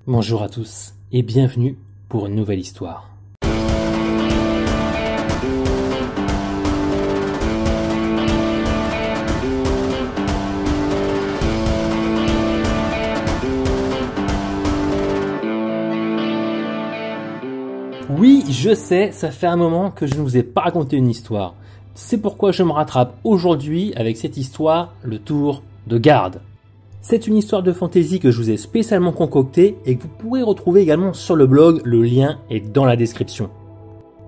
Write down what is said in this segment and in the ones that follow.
Bonjour à tous et bienvenue pour une nouvelle histoire. Oui, je sais, ça fait un moment que je ne vous ai pas raconté une histoire. C'est pourquoi je me rattrape aujourd'hui avec cette histoire, le tour de garde. C'est une histoire de fantasy que je vous ai spécialement concoctée et que vous pourrez retrouver également sur le blog, le lien est dans la description.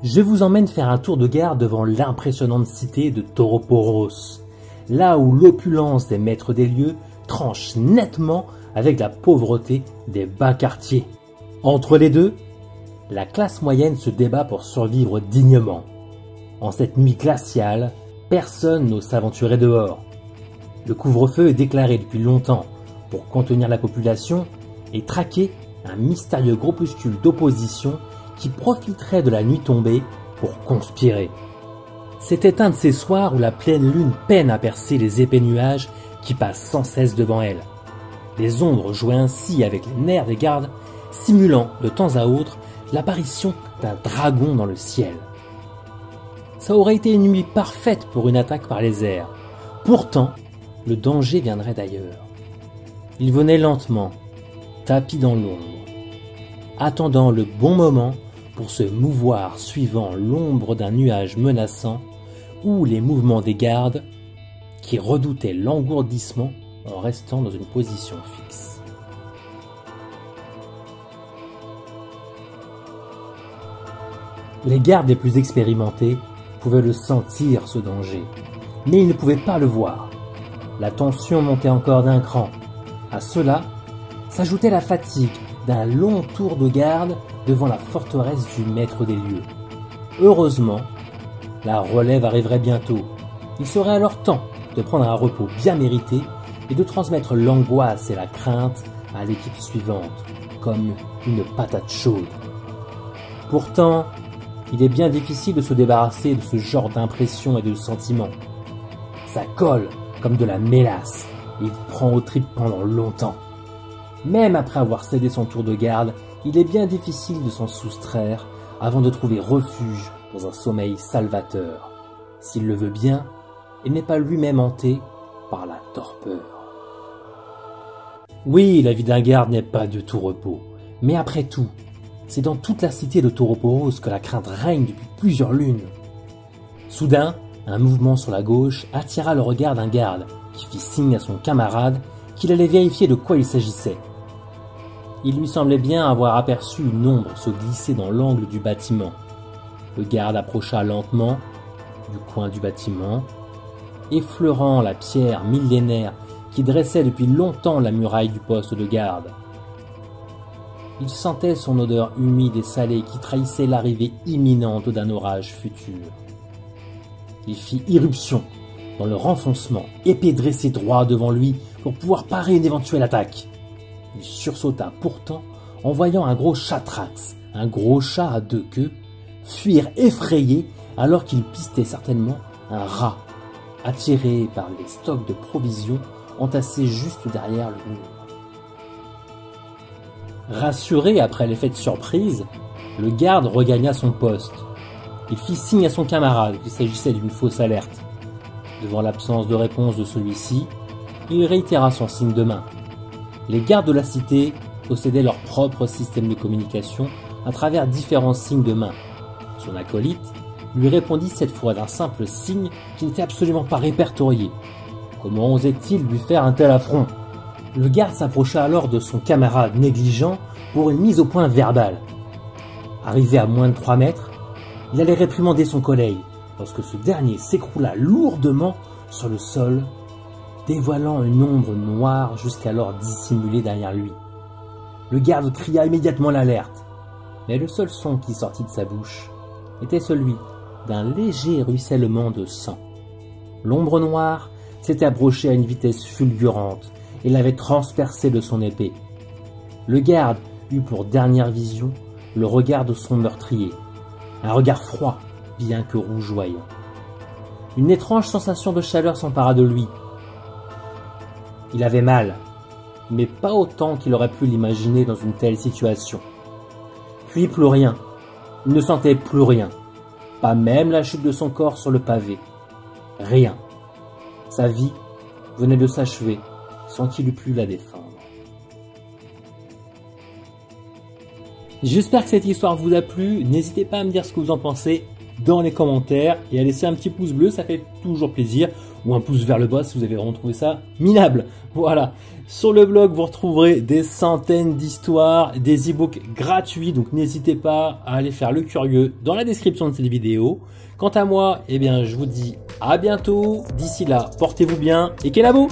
Je vous emmène faire un tour de garde devant l'impressionnante cité de Tauroporos, là où l'opulence des maîtres des lieux tranche nettement avec la pauvreté des bas quartiers. Entre les deux, la classe moyenne se débat pour survivre dignement. En cette nuit glaciale, personne n'ose s'aventurer dehors. Le couvre-feu est déclaré depuis longtemps pour contenir la population et traquer un mystérieux groupuscule d'opposition qui profiterait de la nuit tombée pour conspirer. C'était un de ces soirs où la pleine lune peine à percer les épais nuages qui passent sans cesse devant elle. Les ombres jouaient ainsi avec les nerfs des gardes, simulant de temps à autre l'apparition d'un dragon dans le ciel. Ça aurait été une nuit parfaite pour une attaque par les airs. Pourtant, le danger viendrait d'ailleurs. Il venait lentement, tapi dans l'ombre, attendant le bon moment pour se mouvoir suivant l'ombre d'un nuage menaçant ou les mouvements des gardes qui redoutaient l'engourdissement en restant dans une position fixe. Les gardes les plus expérimentés pouvaient le sentir, ce danger, mais ils ne pouvaient pas le voir. La tension montait encore d'un cran. À cela s'ajoutait la fatigue d'un long tour de garde devant la forteresse du maître des lieux. Heureusement, la relève arriverait bientôt. Il serait alors temps de prendre un repos bien mérité et de transmettre l'angoisse et la crainte à l'équipe suivante, comme une patate chaude. Pourtant, il est bien difficile de se débarrasser de ce genre d'impressions et de sentiments. Ça colle comme de la mélasse, et il prend aux tripes pendant longtemps. Même après avoir cédé son tour de garde, il est bien difficile de s'en soustraire avant de trouver refuge dans un sommeil salvateur. S'il le veut bien, il n'est pas lui-même hanté par la torpeur. Oui, la vie d'un garde n'est pas de tout repos, mais après tout, c'est dans toute la cité de Tauroporos que la crainte règne depuis plusieurs lunes. Soudain, un mouvement sur la gauche attira le regard d'un garde qui fit signe à son camarade qu'il allait vérifier de quoi il s'agissait. Il lui semblait bien avoir aperçu une ombre se glisser dans l'angle du bâtiment. Le garde approcha lentement du coin du bâtiment, effleurant la pierre millénaire qui dressait depuis longtemps la muraille du poste de garde. Il sentait son odeur humide et salée qui trahissait l'arrivée imminente d'un orage futur. Il fit irruption dans le renfoncement, épée dressée droit devant lui pour pouvoir parer une éventuelle attaque. Il sursauta pourtant en voyant un gros chatrax, un gros chat à deux queues, fuir effrayé alors qu'il pistait certainement un rat, attiré par les stocks de provisions entassés juste derrière le mur. Rassuré après l'effet de surprise, le garde regagna son poste. Il fit signe à son camarade qu'il s'agissait d'une fausse alerte. Devant l'absence de réponse de celui-ci, il réitéra son signe de main. Les gardes de la cité possédaient leur propre système de communication à travers différents signes de main. Son acolyte lui répondit cette fois d'un simple signe qui n'était absolument pas répertorié. Comment osait-il lui faire un tel affront? Le garde s'approcha alors de son camarade négligent pour une mise au point verbale. Arrivé à moins de 3 mètres, il allait réprimander son collègue lorsque ce dernier s'écroula lourdement sur le sol, dévoilant une ombre noire jusqu'alors dissimulée derrière lui. Le garde cria immédiatement l'alerte, mais le seul son qui sortit de sa bouche était celui d'un léger ruissellement de sang. L'ombre noire s'était approchée à une vitesse fulgurante et l'avait transpercé de son épée. Le garde eut pour dernière vision le regard de son meurtrier, un regard froid, bien que rougeoyant. Une étrange sensation de chaleur s'empara de lui. Il avait mal, mais pas autant qu'il aurait pu l'imaginer dans une telle situation. Puis plus rien. Il ne sentait plus rien. Pas même la chute de son corps sur le pavé. Rien. Sa vie venait de s'achever sans qu'il eût pu la défendre. J'espère que cette histoire vous a plu. N'hésitez pas à me dire ce que vous en pensez dans les commentaires et à laisser un petit pouce bleu, ça fait toujours plaisir, ou un pouce vers le bas si vous avez vraiment trouvé ça minable. Voilà. Sur le blog, vous retrouverez des centaines d'histoires, des e-books gratuits, donc n'hésitez pas à aller faire le curieux dans la description de cette vidéo. Quant à moi, eh bien, je vous dis à bientôt. D'ici là, portez-vous bien et Kenavo!